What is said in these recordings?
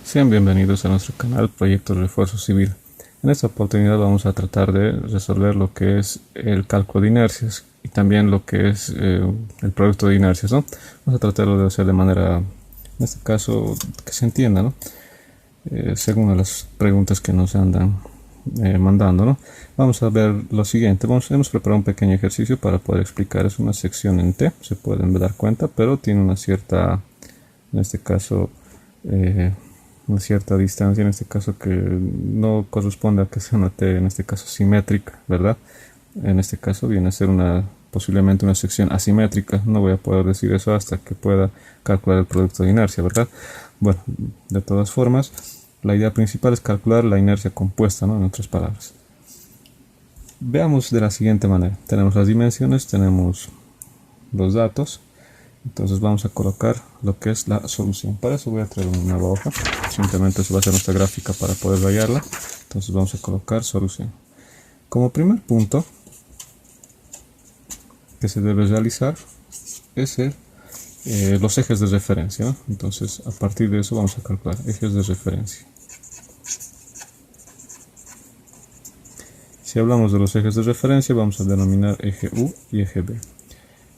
Sean bienvenidos a nuestro canal Proyecto de Refuerzo Civil. En esta oportunidad vamos a tratar de resolver lo que es el cálculo de inercias y también lo que es el producto de inercias, ¿no? Vamos a tratarlo de hacer de manera, en este caso, que se entienda, ¿no? Según las preguntas que nos andan mandando, ¿no? Vamos a ver lo siguiente. Hemos preparado un pequeño ejercicio para poder explicar. Es una sección en T, se pueden dar cuenta, pero tiene una cierta, en este caso, una cierta distancia, en este caso que no corresponde a que sea una T, en este caso simétrica, ¿verdad? En este caso viene a ser posiblemente una sección asimétrica. No voy a poder decir eso hasta que pueda calcular el producto de inercia, ¿verdad? Bueno, de todas formas, la idea principal es calcular la inercia compuesta, ¿no? En otras palabras. Veamos de la siguiente manera. Tenemos las dimensiones, tenemos los datos. Entonces vamos a colocar lo que es la solución. Para eso voy a traer una nueva hoja. Simplemente eso va a ser nuestra gráfica para poder hallarla. Entonces vamos a colocar solución. Como primer punto que se debe realizar es los ejes de referencia, ¿no? Entonces a partir de eso vamos a calcular ejes de referencia. Si hablamos de los ejes de referencia, vamos a denominar eje U y eje B.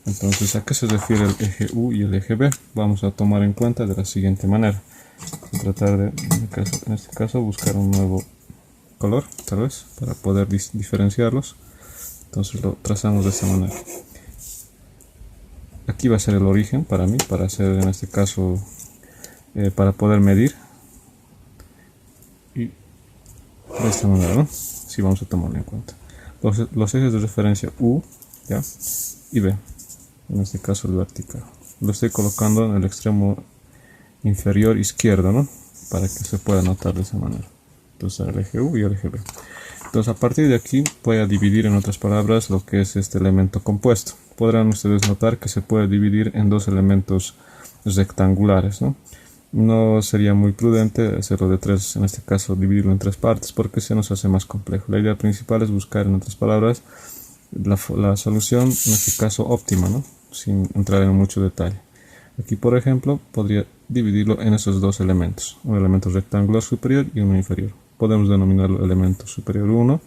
Entonces, ¿a qué se refiere el eje U y el eje B? Vamos a tomar en cuenta de la siguiente manera. Tratar de, en este caso, buscar un nuevo color, tal vez, para poder diferenciarlos. Entonces lo trazamos de esta manera. Aquí va a ser el origen para mí, para hacer en este caso, para poder medir. Y de esta manera, ¿no? Sí, vamos a tomarlo en cuenta. Los ejes de referencia U, ¿ya? Y B. En este caso el vertical. Lo estoy colocando en el extremo inferior izquierdo, ¿no? Para que se pueda notar de esa manera. Entonces el eje U y el eje B. Entonces a partir de aquí voy a dividir, en otras palabras, lo que es este elemento compuesto. Podrán ustedes notar que se puede dividir en dos elementos rectangulares, ¿no? No sería muy prudente hacerlo de tres, en este caso dividirlo en tres partes, porque se nos hace más complejo. La idea principal es buscar, en otras palabras, la solución, en este caso óptima, ¿no? Sin entrar en mucho detalle. Aquí, por ejemplo, podría dividirlo en esos dos elementos, un elemento rectangular superior y uno inferior. Podemos denominarlo elemento superior 1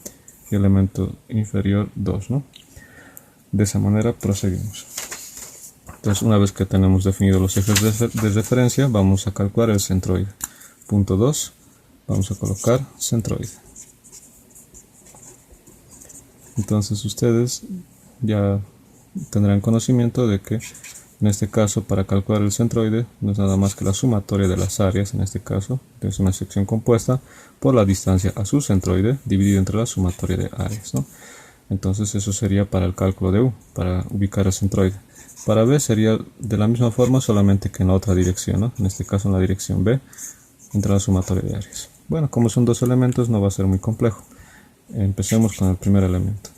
y elemento inferior 2, ¿no? De esa manera proseguimos. Entonces, una vez que tenemos definidos los ejes de referencia, vamos a calcular el centroide. Punto 2, vamos a colocar centroide. Entonces ustedes ya tendrán conocimiento de que en este caso, para calcular el centroide, no es nada más que la sumatoria de las áreas, en este caso, que es una sección compuesta por la distancia a su centroide dividido entre la sumatoria de áreas, ¿no? Entonces eso sería para el cálculo de U, para ubicar el centroide. Para B sería de la misma forma, solamente que en la otra dirección, ¿no? En este caso en la dirección B, entre la sumatoria de áreas. Bueno, como son dos elementos, no va a ser muy complejo. Empecemos con el primer elemento.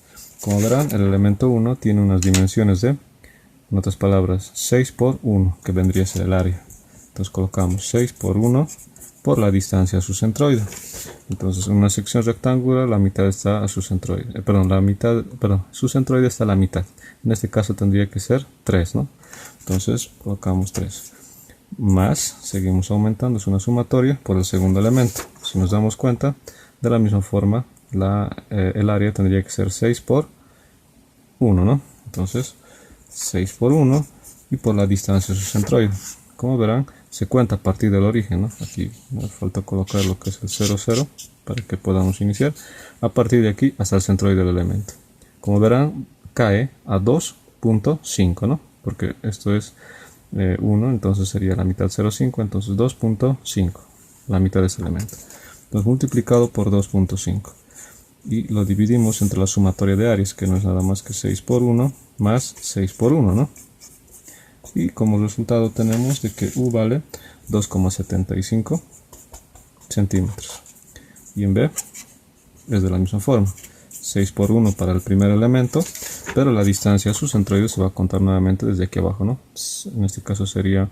Como verán, el elemento 1 tiene unas dimensiones de, en otras palabras, 6 por 1, que vendría a ser el área. Entonces colocamos 6 por 1 por la distancia a su centroide. Entonces en una sección rectangular la mitad está a su centroide. Su centroide está a la mitad. En este caso tendría que ser 3, ¿no? Entonces colocamos 3. Más, seguimos aumentando, es una sumatoria por el segundo elemento. Si nos damos cuenta, de la misma forma, el área tendría que ser 6 por 1, ¿no? Entonces 6 por 1 y por la distancia de su centroide. Como verán, se cuenta a partir del origen, ¿no? Aquí me falta colocar lo que es el 0, 0 para que podamos iniciar. A partir de aquí hasta el centroide del elemento. Como verán, cae a 2.5, ¿no? Porque esto es 1, entonces sería la mitad 0,5, entonces 2.5, la mitad de ese elemento. Entonces multiplicado por 2.5. Y lo dividimos entre la sumatoria de áreas, que no es nada más que 6 por 1 más 6 por 1, ¿no? Y como resultado tenemos de que U vale 2,75 centímetros. Y en B es de la misma forma. 6 por 1 para el primer elemento, pero la distancia a su centroide se va a contar nuevamente desde aquí abajo, ¿no? En este caso sería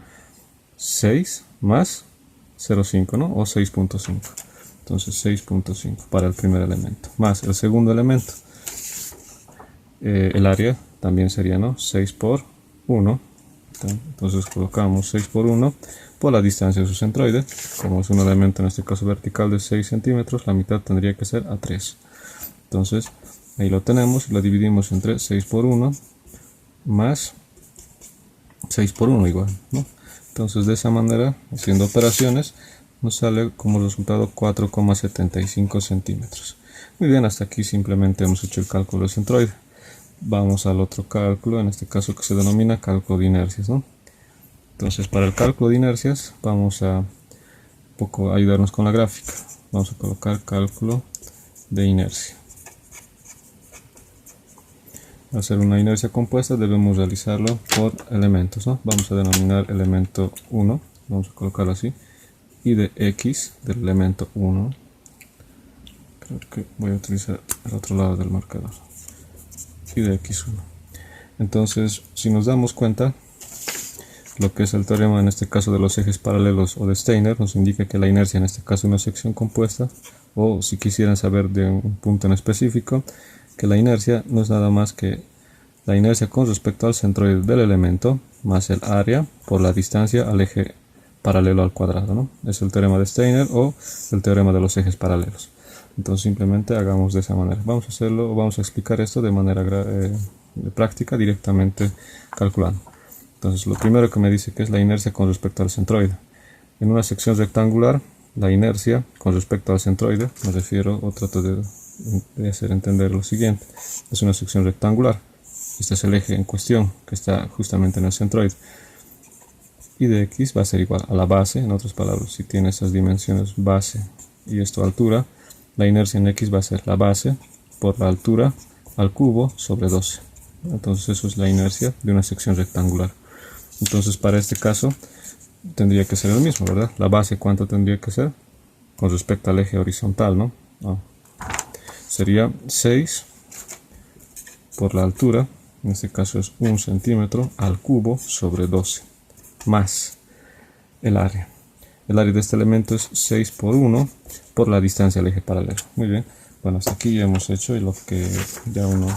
6 más 0,5, ¿no? O 6.5. Entonces 6.5 para el primer elemento, más el segundo elemento. El área también sería, ¿no? 6 por 1, Entonces colocamos 6 por 1 por la distancia de su centroide. Como es un elemento en este caso vertical de 6 centímetros, la mitad tendría que ser a 3. Entonces ahí lo tenemos, lo dividimos entre 6 por 1 más 6 por 1 igual, ¿no? Entonces de esa manera, haciendo operaciones, nos sale como resultado 4,75 centímetros. Muy bien, hasta aquí simplemente hemos hecho el cálculo del centroide. Vamos al otro cálculo, en este caso que se denomina cálculo de inercias, ¿no? Entonces para el cálculo de inercias vamos a un poco ayudarnos con la gráfica. Vamos a colocar cálculo de inercia. Al hacer una inercia compuesta debemos realizarlo por elementos, ¿no? Vamos a denominar elemento 1, vamos a colocarlo así, y de x del elemento 1. Creo que voy a utilizar el otro lado del marcador. Y de x1. Entonces, si nos damos cuenta, lo que es el teorema en este caso de los ejes paralelos o de Steiner nos indica que la inercia, en este caso una sección compuesta, o si quisieran saber de un punto en específico, que la inercia no es nada más que la inercia con respecto al centroide del elemento más el área por la distancia al eje paralelo al cuadrado, ¿no? Es el teorema de Steiner o el teorema de los ejes paralelos. Entonces simplemente hagamos de esa manera. Vamos a hacerlo, vamos a explicar esto de manera práctica, directamente calculando. Entonces lo primero que me dice que es la inercia con respecto al centroide. En una sección rectangular, la inercia con respecto al centroide, me refiero o trato de hacer entender lo siguiente. Es una sección rectangular. Este es el eje en cuestión que está justamente en el centroide. Y de x va a ser igual a la base, en otras palabras, si tiene esas dimensiones base y esto altura, la inercia en x va a ser la base por la altura al cubo sobre 12. Entonces eso es la inercia de una sección rectangular. Entonces para este caso tendría que ser el mismo, ¿verdad? La base, ¿cuánto tendría que ser? Con respecto al eje horizontal, ¿no? Sería 6 por la altura, en este caso es 1 centímetro al cubo sobre 12, más el área. El área de este elemento es 6 por 1 por la distancia al eje paralelo. Muy bien, bueno, hasta aquí ya hemos hecho lo que ya uno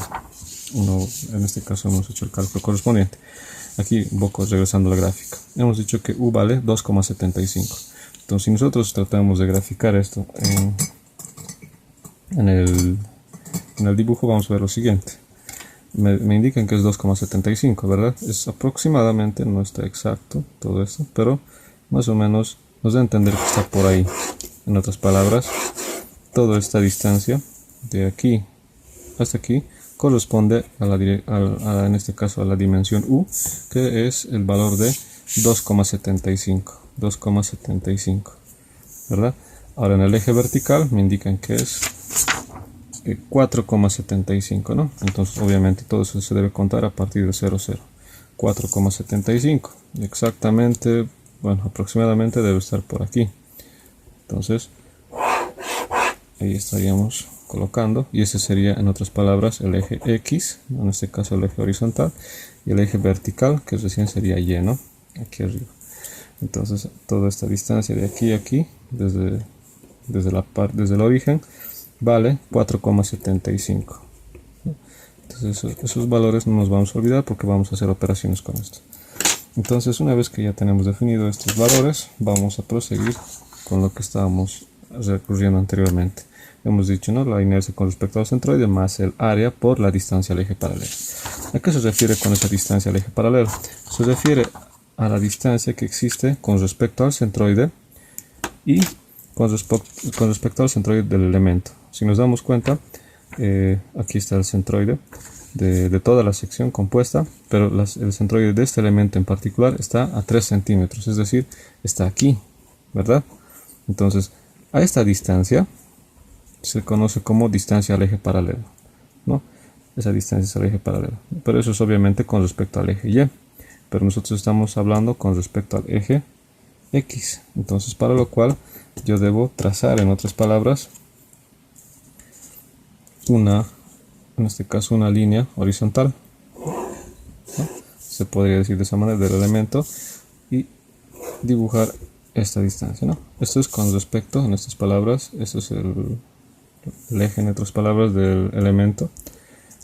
en este caso hemos hecho el cálculo correspondiente. Aquí un poco regresando a la gráfica, hemos dicho que U vale 2,75. Entonces si nosotros tratamos de graficar esto en el dibujo, vamos a ver lo siguiente. Me indican que es 2,75, ¿verdad? Es aproximadamente, no está exacto todo esto, pero más o menos nos da a entender que está por ahí. En otras palabras, toda esta distancia de aquí hasta aquí corresponde en este caso a la dimensión U, que es el valor de 2,75, ¿verdad? Ahora en el eje vertical me indican que es 4,75, ¿no? Entonces obviamente todo eso se debe contar a partir de 0, 0. 4,75, exactamente, bueno, aproximadamente debe estar por aquí. Entonces ahí estaríamos colocando, y ese sería, en otras palabras, el eje X, en este caso el eje horizontal, y el eje vertical, que recién sería Y, ¿no? Aquí arriba. Entonces toda esta distancia de aquí a aquí, desde el origen, vale 4,75. Entonces esos valores no nos vamos a olvidar porque vamos a hacer operaciones con esto. Entonces una vez que ya tenemos definido estos valores, vamos a proseguir con lo que estábamos recurriendo anteriormente. Hemos dicho, ¿no? La inercia con respecto al centroide más el área por la distancia al eje paralelo. ¿A qué se refiere con esa distancia al eje paralelo? Se refiere a la distancia que existe con respecto al centroide y con respecto al centroide del elemento. Si nos damos cuenta, aquí está el centroide de toda la sección compuesta, pero el centroide de este elemento en particular está a 3 centímetros, es decir, está aquí, ¿verdad? Entonces, a esta distancia se conoce como distancia al eje paralelo, ¿no? Esa distancia es al eje paralelo, pero eso es obviamente con respecto al eje Y, pero nosotros estamos hablando con respecto al eje X. Entonces, para lo cual yo debo trazar, en otras palabras, en este caso una línea horizontal, ¿no? Se podría decir de esa manera, del elemento, y dibujar esta distancia, ¿no? Esto es con respecto, en estas palabras, esto es el eje, en otras palabras, del elemento,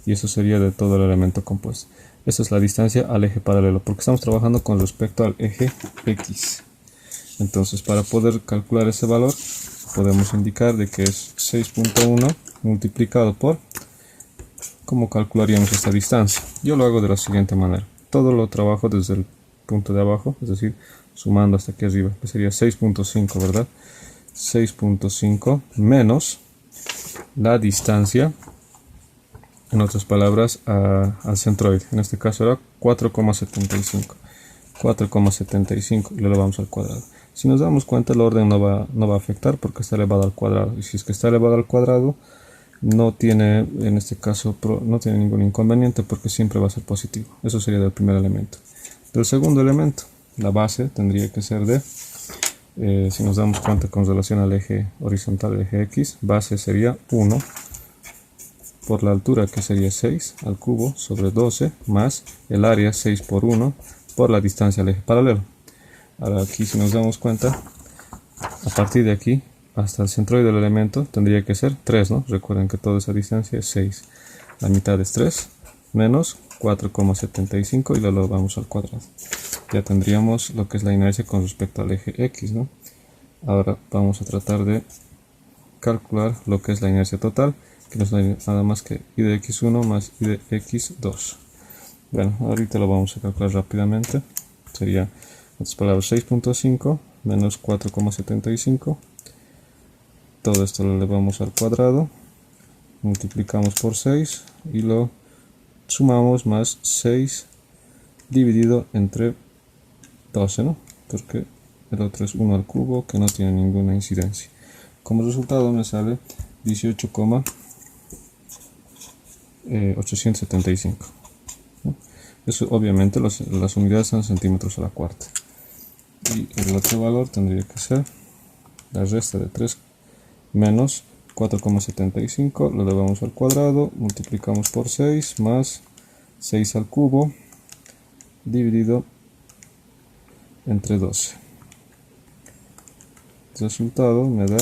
y eso sería de todo el elemento compuesto. Esta es la distancia al eje paralelo, porque estamos trabajando con respecto al eje X. Entonces, para poder calcular ese valor, podemos indicar de que es 6.1 multiplicado por, ¿cómo calcularíamos esta distancia? Yo lo hago de la siguiente manera. Todo lo trabajo desde el punto de abajo, es decir, sumando hasta aquí arriba, que sería 6.5, ¿verdad? 6.5 menos la distancia, en otras palabras, al centroide. En este caso era 4,75. 4,75 y lo elevamos al cuadrado. Si nos damos cuenta, el orden no va a afectar porque está elevado al cuadrado. Y si es que está elevado al cuadrado, no tiene, en este caso, no tiene ningún inconveniente porque siempre va a ser positivo. Eso sería del primer elemento. Del segundo elemento, la base tendría que ser de, si nos damos cuenta con relación al eje horizontal, el eje X, base sería 1 por la altura, que sería 6 al cubo sobre 12 más el área 6 por 1 por la distancia al eje paralelo. Ahora aquí, si nos damos cuenta, a partir de aquí hasta el centroide del elemento tendría que ser 3, ¿no? Recuerden que toda esa distancia es 6. La mitad es 3 menos 4,75 y lo elevamos al cuadrado. Ya tendríamos lo que es la inercia con respecto al eje X, ¿no? Ahora vamos a tratar de calcular lo que es la inercia total, que no es nada más que I de X1 más I de X2. Bueno, ahorita lo vamos a calcular rápidamente. Sería, en otras palabras, 6.5 menos 4,75. Todo esto lo elevamos al cuadrado, multiplicamos por 6 y lo sumamos más 6 dividido entre 12, ¿no? Porque el otro es 1 al cubo, que no tiene ninguna incidencia. Como resultado me sale 18,875. ¿no? Eso obviamente las unidades son centímetros a la cuarta. Y el otro valor tendría que ser la resta de 3 menos 4,75, lo elevamos al cuadrado, multiplicamos por 6 más 6 al cubo dividido entre 12. El resultado me da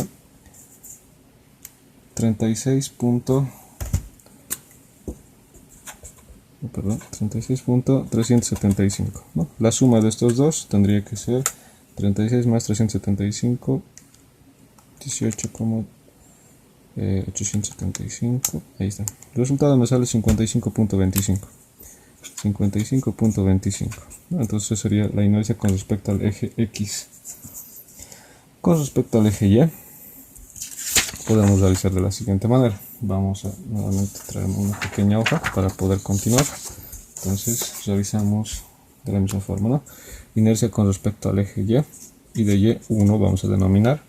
36.375. ¿no? La suma de estos dos tendría que ser 36 más 375, 18,875. Ahí está. El resultado me sale 55.25. 55.25. Entonces sería la inercia con respecto al eje X. Con respecto al eje Y, podemos realizar de la siguiente manera. Vamos a nuevamente traer una pequeña hoja para poder continuar. Entonces realizamos de la misma forma, ¿no? Inercia con respecto al eje Y de Y1 vamos a denominar.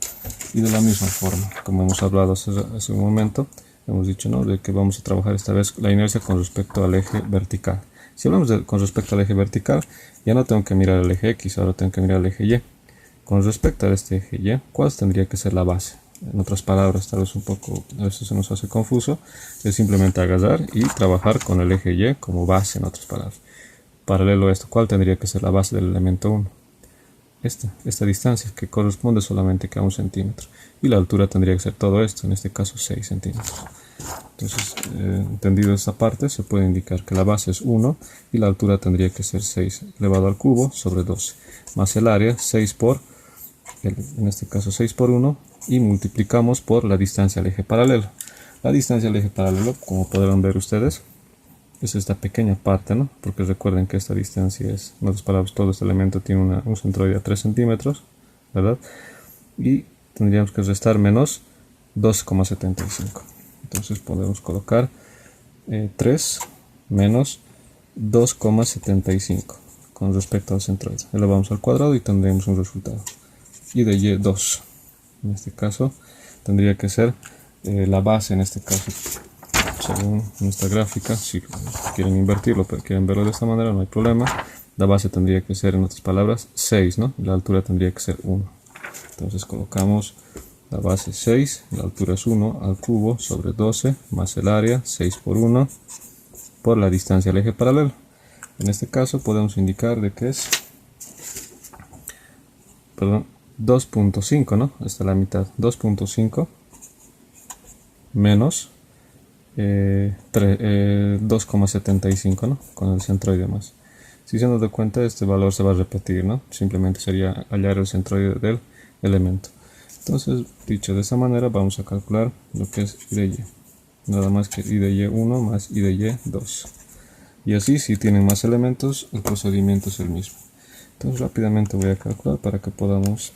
Y de la misma forma, como hemos hablado hace un momento, hemos dicho, ¿no?, de que vamos a trabajar esta vez la inercia con respecto al eje vertical. Si hablamos con respecto al eje vertical, ya no tengo que mirar el eje X, ahora tengo que mirar el eje Y. Con respecto a este eje Y, ¿cuál tendría que ser la base? En otras palabras, tal vez un poco, a veces se nos hace confuso, es simplemente agarrar y trabajar con el eje Y como base, en otras palabras. Paralelo a esto, ¿cuál tendría que ser la base del elemento 1? Esta distancia, que corresponde solamente a 1 centímetro. Y la altura tendría que ser todo esto, en este caso 6 centímetros. Entonces, entendido esta parte, se puede indicar que la base es 1 y la altura tendría que ser 6 elevado al cubo sobre 12. Más el área, 6 por, en este caso 6 por 1, y multiplicamos por la distancia al eje paralelo. La distancia al eje paralelo, como podrán ver ustedes, es esta pequeña parte, ¿no? Porque recuerden que esta distancia es, en otras palabras, todo este elemento tiene un centroide a 3 centímetros, ¿verdad? Y tendríamos que restar menos 2,75. Entonces podemos colocar 3 menos 2,75 con respecto al centroide. Elevamos al cuadrado y tendremos un resultado. Y de Y2, en este caso, tendría que ser la base, en este caso, según nuestra gráfica. Si quieren invertirlo, pero quieren verlo de esta manera, no hay problema. La base tendría que ser, en otras palabras, 6, ¿no? Y la altura tendría que ser 1. Entonces colocamos la base 6, la altura es 1 al cubo sobre 12, más el área, 6 por 1, por la distancia al eje paralelo. En este caso podemos indicar de que es, 2.5, ¿no? Esta es la mitad, 2.5 menos 2,75, ¿no? Con el centroide más. Si se nos da cuenta, este valor se va a repetir, ¿no? Simplemente sería hallar el centroide del elemento. Entonces, dicho de esa manera, vamos a calcular lo que es I de Y. Nada más que I de Y1 más I de Y2. Y así, si tienen más elementos, el procedimiento es el mismo. Entonces, rápidamente voy a calcular para que podamos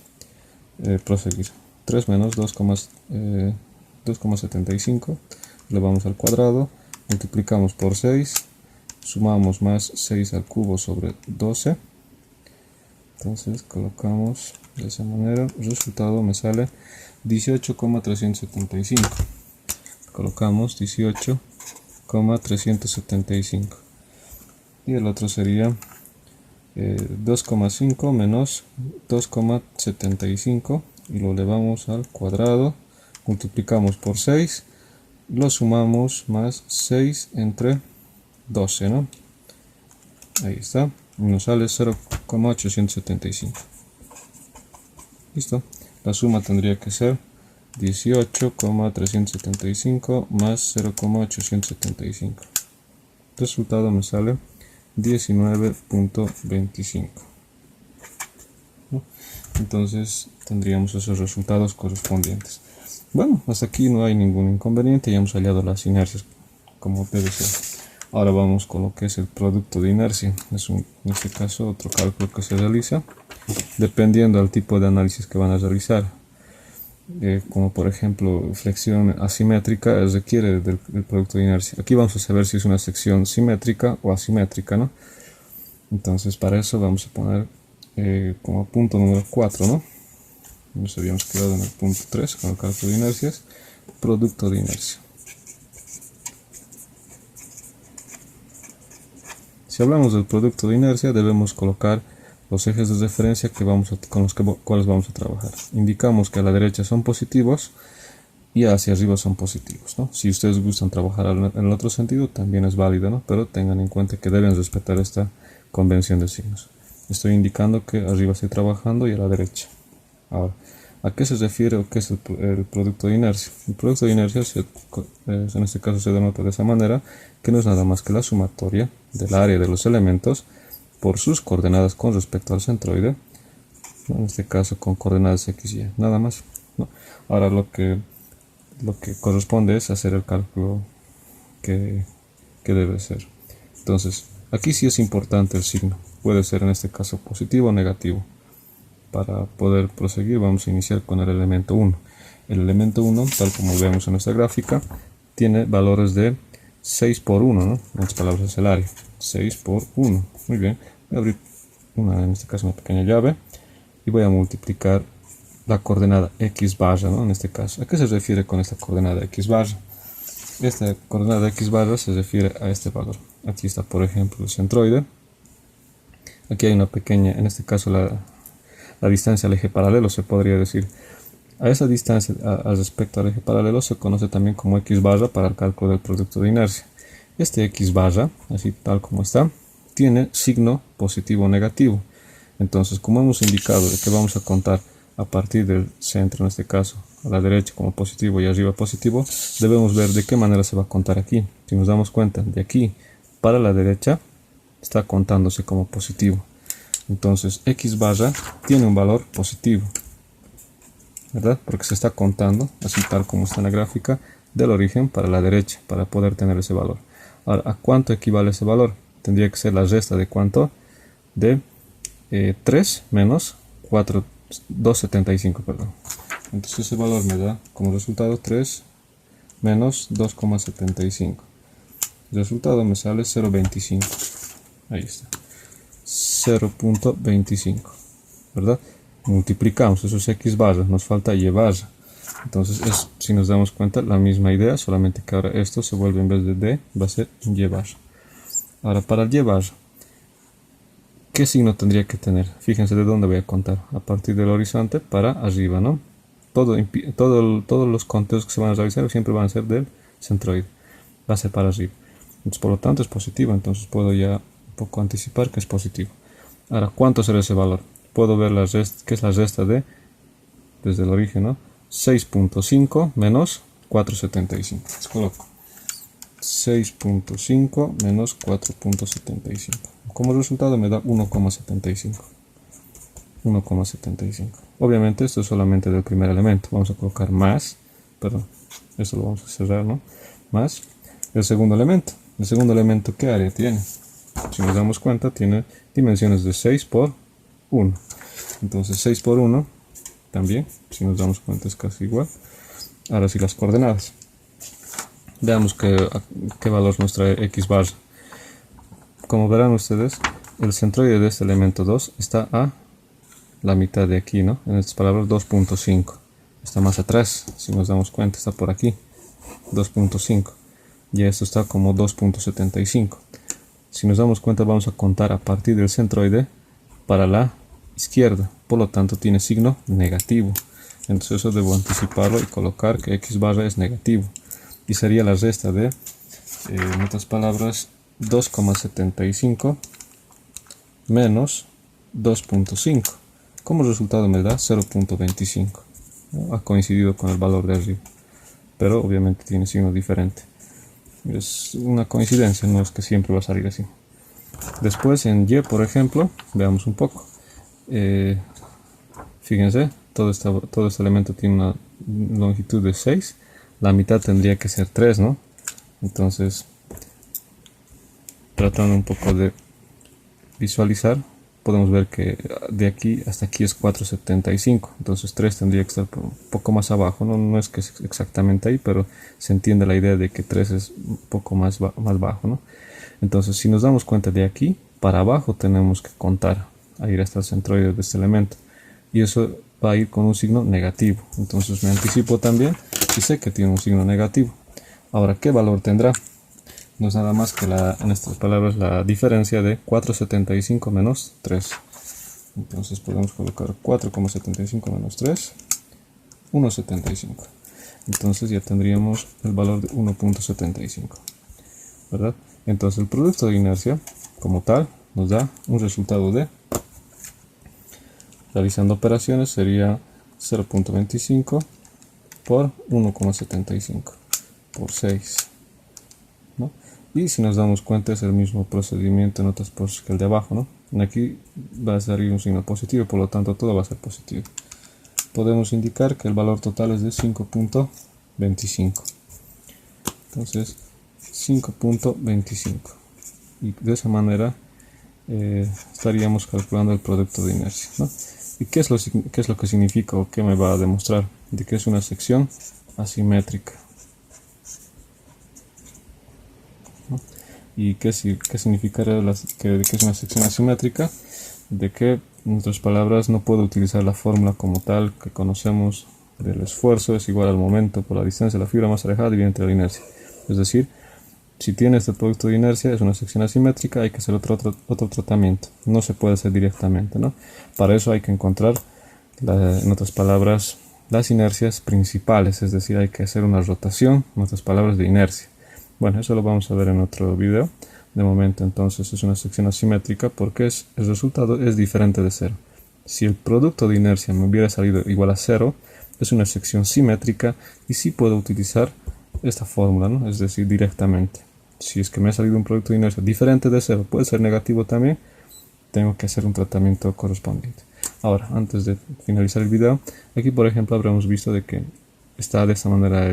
proseguir. 3 menos 2,75, le vamos al cuadrado, multiplicamos por 6, sumamos más 6 al cubo sobre 12. Entonces colocamos de esa manera, el resultado me sale 18,375. Colocamos 18,375. Y el otro sería 2,5 menos 2,75 y lo elevamos al cuadrado, multiplicamos por 6, lo sumamos más 6 entre 12, ¿no? Ahí está, y nos sale 0,875. Listo, la suma tendría que ser 18,375 más 0,875. Resultado me sale 19,25. ¿no? Entonces tendríamos esos resultados correspondientes. Bueno, hasta aquí no hay ningún inconveniente, ya hemos hallado las inercias como debe ser. Ahora vamos con lo que es el producto de inercia. Es en este caso otro cálculo que se realiza dependiendo del tipo de análisis que van a realizar. Como por ejemplo flexión asimétrica requiere del producto de inercia. Aquí vamos a saber si es una sección simétrica o asimétrica, ¿no? Entonces para eso vamos a poner como punto número 4, ¿no? Nos habíamos quedado en el punto 3 con el cálculo de inercias, producto de inercia. Si hablamos del producto de inercia, debemos colocar los ejes de referencia con los cuales vamos a trabajar. Indicamos que a la derecha son positivos y hacia arriba son positivos, ¿no? Si ustedes gustan trabajar en el otro sentido, también es válido, ¿no? Pero tengan en cuenta que deben respetar esta convención de signos. Estoy indicando que arriba estoy trabajando y a la derecha. Ahora, ¿a qué se refiere o qué es el producto de inercia? El producto de inercia en este caso se denota de esa manera, que no es nada más que la sumatoria del área de los elementos por sus coordenadas con respecto al centroide, ¿no? En este caso con coordenadas x y y, nada más, ¿no? Ahora lo que corresponde es hacer el cálculo que debe ser. Entonces, aquí sí es importante el signo, puede ser en este caso positivo o negativo. Para poder proseguir vamos a iniciar con el elemento 1. El elemento 1, tal como vemos en nuestra gráfica, tiene valores de 6 por 1, ¿no? En otras palabras es el área. 6 por 1. Muy bien. Voy a abrir en este caso una pequeña llave y voy a multiplicar la coordenada x barra, ¿no? En este caso. ¿A qué se refiere con esta coordenada x barra? Esta coordenada x barra se refiere a este valor. Aquí está, por ejemplo, el centroide. Aquí hay una pequeña, en este caso la distancia al eje paralelo, se podría decir. A esa distancia respecto al eje paralelo se conoce también como x barra para el cálculo del producto de inercia. Este x barra, así tal como está, tiene signo positivo o negativo. Entonces, como hemos indicado de que vamos a contar a partir del centro, en este caso a la derecha como positivo y arriba positivo, debemos ver de qué manera se va a contar aquí. Si nos damos cuenta, de aquí para la derecha está contándose como positivo. Entonces x barra tiene un valor positivo, ¿verdad? Porque se está contando, así tal como está en la gráfica, del origen para la derecha, para poder tener ese valor. Ahora, ¿a cuánto equivale ese valor? Tendría que ser la resta de ¿cuánto? De 3 menos 2,75, perdón. Entonces ese valor me da como resultado 3 menos 2,75. El resultado me sale 0,25. Ahí está. 0,25, ¿verdad? Multiplicamos esos x barra, nos falta y barra. Entonces es, si nos damos cuenta, la misma idea, solamente que ahora esto se vuelve, en vez de d, va a ser y barra. Ahora para el y barra, ¿qué signo tendría que tener? Fíjense de dónde voy a contar, a partir del horizonte para arriba, ¿no? Todos los conteos que se van a realizar siempre van a ser del centroide, va a ser para arriba. Entonces, por lo tanto es positivo, entonces puedo ya un poco anticipar que es positivo. Ahora, ¿cuánto será ese valor? Puedo ver qué es la resta de, desde el origen, ¿no? 6,5 menos 4,75. Les coloco 6.5 menos 4.75. Como resultado me da 1,75. 1,75. Obviamente esto es solamente del primer elemento. Vamos a colocar más, perdón, esto lo vamos a cerrar, ¿no? Más el segundo elemento. El segundo elemento, ¿qué área tiene? Si nos damos cuenta, tiene dimensiones de 6 por 1. Entonces 6 por 1 también, si nos damos cuenta, es casi igual. Ahora sí, las coordenadas. Veamos qué valor nos trae x barra. Como verán ustedes, el centroide de este elemento 2 está a la mitad de aquí, ¿no? En estas palabras, 2.5. Está más atrás, si nos damos cuenta, está por aquí, 2.5. Y esto está como 2.75. Si nos damos cuenta, vamos a contar a partir del centroide para la izquierda. Por lo tanto, tiene signo negativo. Entonces eso debo anticiparlo y colocar que x barra es negativo. Y sería la resta de, en otras palabras, 2,75 menos 2.5. Como resultado me da 0.25. ¿no? Ha coincidido con el valor de arriba, pero obviamente tiene signo diferente. Es una coincidencia, no es que siempre va a salir así. Después en y, por ejemplo, veamos un poco. Fíjense, todo este elemento tiene una longitud de 6. La mitad tendría que ser 3, ¿no? Entonces, tratando un poco de visualizar, podemos ver que de aquí hasta aquí es 4,75. Entonces 3 tendría que estar un poco más abajo. No es que es exactamente ahí, pero se entiende la idea de que 3 es un poco más bajo, ¿no? Entonces, si nos damos cuenta, de aquí para abajo tenemos que contar a ir hasta el centroide de este elemento. Y eso va a ir con un signo negativo. Entonces me anticipo también y sé que tiene un signo negativo. Ahora, ¿qué valor tendrá? No es nada más que en estas palabras la diferencia de 4,75 menos 3. Entonces podemos colocar 4,75 menos 3, 1,75. Entonces ya tendríamos el valor de 1.75, ¿verdad? Entonces el producto de inercia como tal nos da un resultado de, realizando operaciones, sería 0.25 por 1,75 por 6, ¿no? Y si nos damos cuenta, es el mismo procedimiento en otras poses que el de abajo, ¿no? Aquí va a salir un signo positivo, por lo tanto todo va a ser positivo. Podemos indicar que el valor total es de 5.25. Entonces 5.25. Y de esa manera estaríamos calculando el producto de inercia, ¿no? ¿Y qué es lo que significa o qué me va a demostrar? De que es una sección asimétrica, ¿no? ¿Y qué significaría que es una sección asimétrica? De que, en otras palabras, no puedo utilizar la fórmula como tal que conocemos del esfuerzo es igual al momento por la distancia de la fibra más alejada dividida entre la inercia. Es decir, si tiene este producto de inercia, es una sección asimétrica, hay que hacer otro tratamiento. No se puede hacer directamente, ¿no? Para eso hay que encontrar, en otras palabras, las inercias principales, es decir, hay que hacer una rotación, en otras palabras, de inercia. Bueno, eso lo vamos a ver en otro video. De momento, entonces, es una sección asimétrica porque el resultado es diferente de 0. Si el producto de inercia me hubiera salido igual a 0, es una sección simétrica y sí puedo utilizar esta fórmula, ¿no? Es decir, directamente. Si es que me ha salido un producto de inercia diferente de 0, puede ser negativo también, tengo que hacer un tratamiento correspondiente. Ahora, antes de finalizar el video, aquí por ejemplo habremos visto de que está de esta manera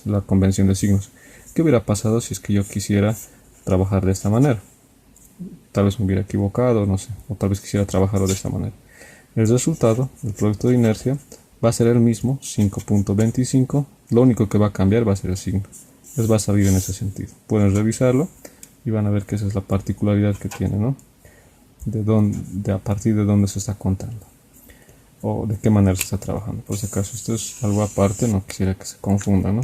la convención de signos. ¿Qué hubiera pasado si es que yo quisiera trabajar de esta manera? Tal vez me hubiera equivocado, no sé, o tal vez quisiera trabajarlo de esta manera. El resultado, el producto de inercia, va a ser el mismo, 5.25, lo único que va a cambiar va a ser el signo. Les va a salir en ese sentido. Pueden revisarlo y van a ver que esa es la particularidad que tiene, ¿no? A partir de dónde se está contando o de qué manera se está trabajando. Por si acaso esto es algo aparte, no quisiera que se confunda, ¿no?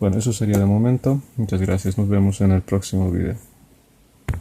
Bueno, eso sería de momento. Muchas gracias, nos vemos en el próximo video.